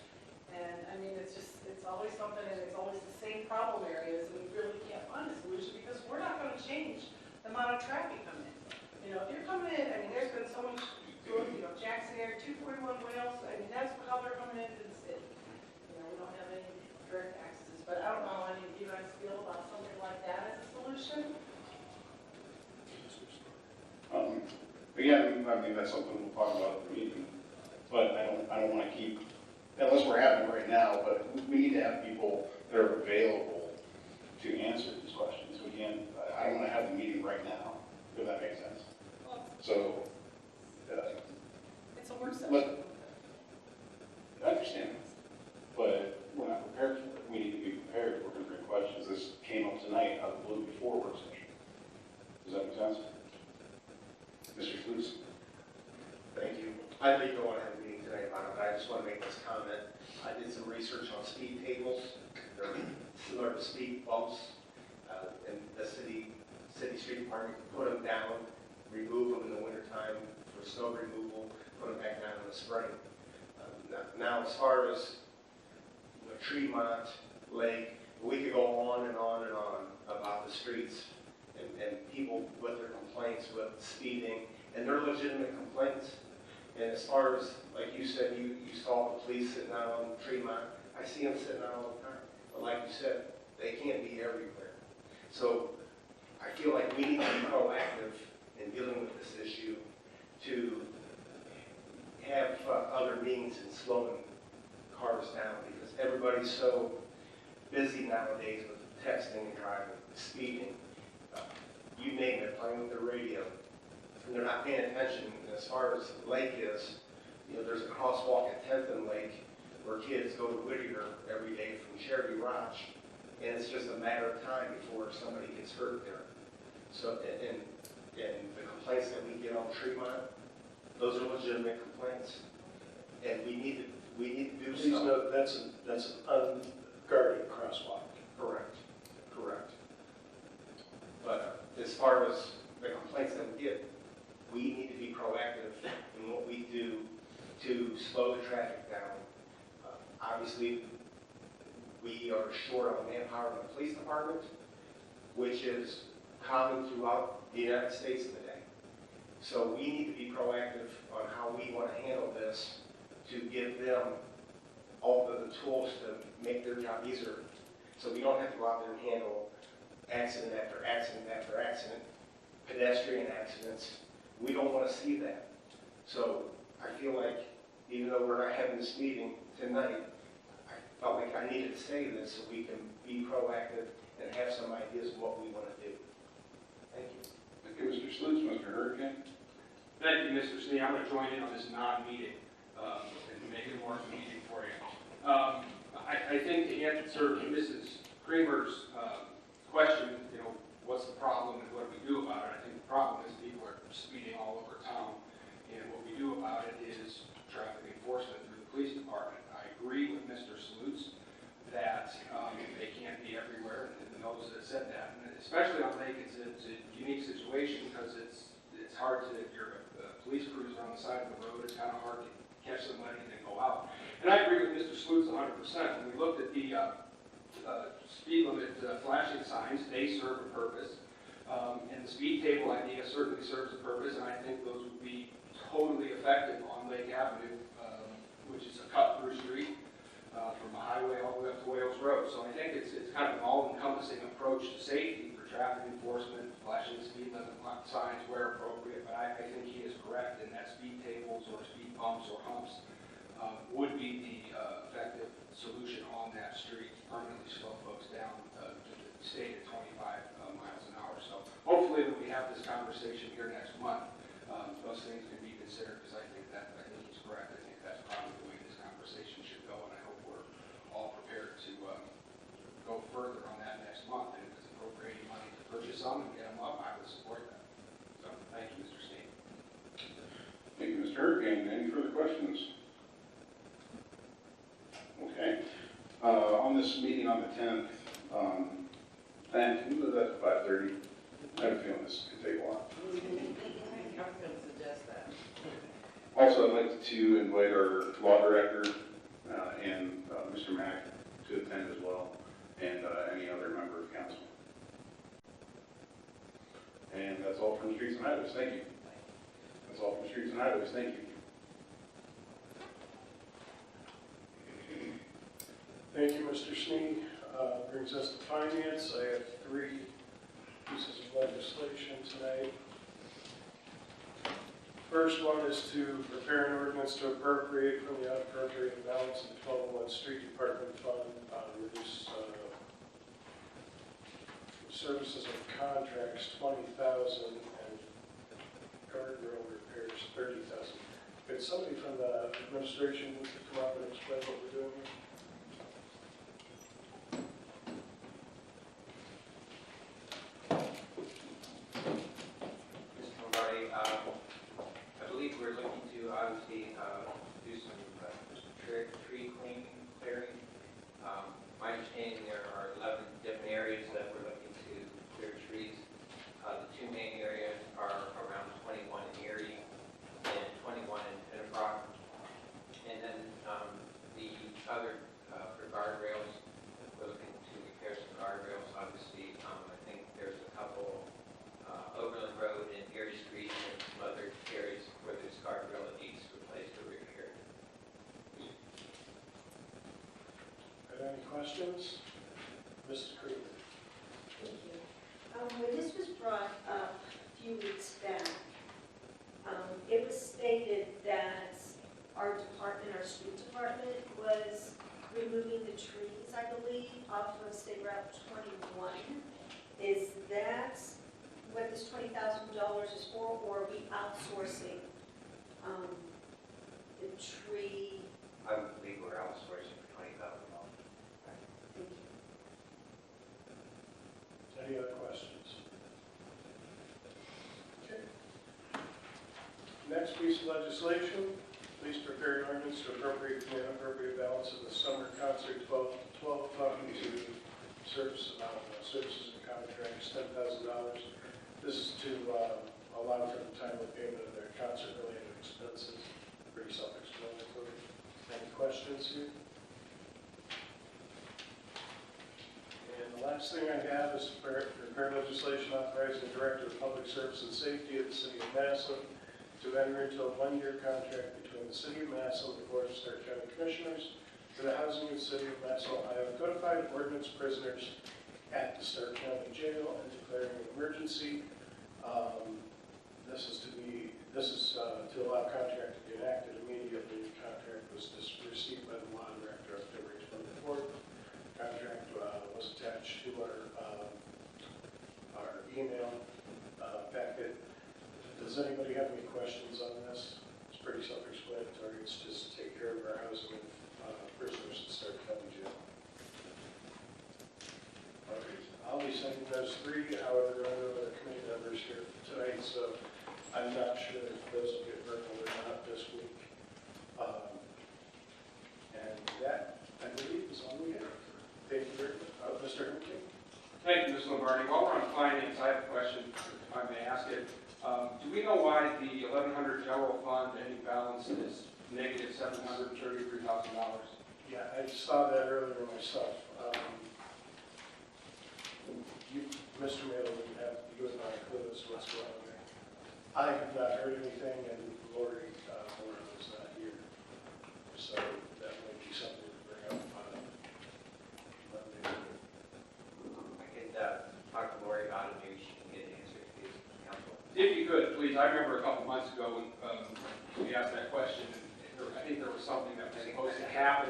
and I mean, it's always something, and it's always the same problem areas, and we really can't find a solution, because we're not gonna change the amount of traffic coming in. You know, if you're coming in, I mean, there's been so much, you know, Jackson Air, 241 Wales, I mean, that's how they're coming into the city. You know, we don't have any direct access, but I don't know how any of you guys feel about something like that as a solution. Again, I mean, that's something we'll talk about at the meeting, but I don't want to keep, unless we're having it right now, but we need to have people that are available to answer these questions. We can't, I don't want to have the meeting right now, if that makes sense. So, It's a work session. I understand, but we're not prepared for it. We need to be prepared if we're going to bring questions. This came up tonight out of the blue before work session. Does that make sense? Mr. Sluse? Thank you. I know you don't want to have a meeting tonight about it, but I just want to make this comment. I did some research on speed tables. They're similar to speed bumps. And the city street department can put them down, remove them in the wintertime for snow removal, put them back down in the spring. Now, as far as Tremont Lake, we could go on and on and on about the streets and people with their complaints with speeding, and they're legitimate complaints. And as far as, like you said, you saw the police sitting out on Tremont, I see them sitting out all the time. But like you said, they can't be everywhere. So I feel like we need to be proactive in dealing with this issue to have other means in slowing cars down, because everybody's so busy nowadays with texting and driving, speeding. You name it, playing with the radio, and they're not paying attention. And as far as the lake is, you know, there's a crosswalk at 10th and Lake where kids go to Whittier every day from Cherry Roch, and it's just a matter of time before somebody gets hurt there. So, and the complaints that we get on Tremont, those are legitimate complaints, and we need to do Please something. note, that's an unguarded crosswalk. Correct. But as far as the complaints that we get, we need to be proactive in what we do to slow the traffic down. Obviously, we are short on manpower in the police department, which is common throughout the United States today. So we need to be proactive on how we want to handle this to give them all the tools to make their job easier, so we don't have to go out there and handle accident after accident after accident, pedestrian accidents. We don't want to see that. So I feel like, even though we're not having this meeting tonight, I felt like I needed to say this so we can be proactive and have some ideas of what we want to do. Thank you. Thank you, Mr. Sluse. Mr. Hurricane? Thank you, Mr. Snee. I'm going to join in on this non-meeting and make it more of a meeting for you. I think to answer Mrs. Kramer's question, you know, what's the problem and what do we do about it? I think the problem is people are speeding all over town, and what we do about it is traffic enforcement through the police department. I agree with Mr. Sluse that they can't be everywhere, and those that said that, and especially on Lake, it's a unique situation because it's hard to, if you're a police cruiser on the side of the road, it's kind of hard to catch somebody and then go out. And I agree with Mr. Sluse 100%. When we looked at the speed limit flashing signs, they serve a purpose. And the speed table idea certainly serves a purpose, and I think those would be totally effective on Lake Avenue, which is a cut-through street from the highway all the way up to Wales Road. So I think it's kind of an all-encompassing approach to safety for traffic enforcement, flashing speed limit signs where appropriate, but I think he is correct in that speed tables or speed bumps or humps would be the effective solution on that street, permanently slow folks down to the state at 25 miles an hour. So hopefully when we have this conversation here next month, those things can be considered, because I think he's correct. I think that's probably the way this conversation should go, and I hope we're all prepared to go further on that next month. And if it's appropriating money to purchase some and get them up, I would support that. So thank you, Mr. Steen. Thank you, Mr. Hurricane. Any further questions? Okay. On this meeting on the 10th, Dan, can you move that to 5:30? I have a feeling this could take a while. I'm going to suggest that. Also, I'd like to invite our law director and Mr. Mack to attend as well, and any other member of council. And that's all from Streets and Highways. Thank you. That's all from Streets and Highways. Thank you. Thank you, Mr. Snee. Brings us to finance. I have 3 pieces of legislation tonight. First one is to prepare an ordinance to appropriate from the unappropriated balance of the 1201 Street Department Fund, reduce services and contracts $20,000 and guardrail repairs $30,000. Could somebody from the administration come up and explain what we're doing here? Mr. Lombardi, I believe we're looking to obviously do some tree clearing. My understanding there are 11 different areas that we're looking to clear trees. The 2 main areas are around 21 in Erie and 21 in Pennebrook. And then the other for guardrails, we're looking to repair some guardrails. Obviously, I think there's a couple Overland Road and Erie Street and some other areas where there's guardrail that needs replaced or repaired. Any questions? Mrs. Krieger. Thank you. When this was brought up a few weeks back, it was stated that our department, our street department, was removing the trees, I believe, off of State Route 21. Is that what this $20,000 is for, or are we outsourcing the tree? I believe we're outsourcing for $20,000. Thank you. Any other questions? Okay. Next piece of legislation, please prepare an ordinance to appropriate the unappropriated balance of the summer concert 12 fund to services and contracts, $10,000. This is to allow for the timely payment of their concert-related expenses. Pretty self-explanatory. Any questions here? And the last thing I have is to prepare legislation authorizing the Director of Public Service and Safety of the City of Massillon to enter into a 1-year contract between the City of Massillon and the Board of Stark County Commissioners for the housing of the City of Massillon, Iowa codified ordinance prisoners at the Stark County Jail and declaring an emergency. This is to allow contract to be enacted immediately. The contract was received by the law director on February 24th. Contract was attached to our email packet. Does anybody have any questions on this? It's pretty self-explanatory. It's just to take care of our housing of prisoners at Stark County Jail. Okay. I'll be sending those 3. However, there are other committee members here tonight, so I'm not sure if those will get verbal or not this week. And that, I believe, is all we have. Thank you very much. Mr. Hurricane? Thank you, Ms. Lombardi. While we're on finance, I have a question, if I may ask it. Do we know why the 1100 general fund ending balance is negative $733,000? Yeah, I saw that earlier myself. Mr. Mayo would have, you would not clue as to what's going on there. I have not heard anything, and Lori was not here. So that might be something to bring up on Monday. I could talk to Lori about it, maybe she can get an answer to the council. If you could, please. I remember a couple months ago when we asked that question, and I think there was something that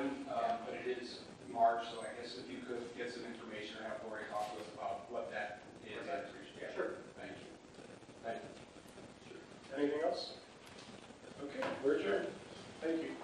one, but it is March, so I guess if you could get some information or have Lori talk to us about what that is, I'd appreciate it. Sure. Thank you. Anything else? Okay, we're adjourned. Thank you.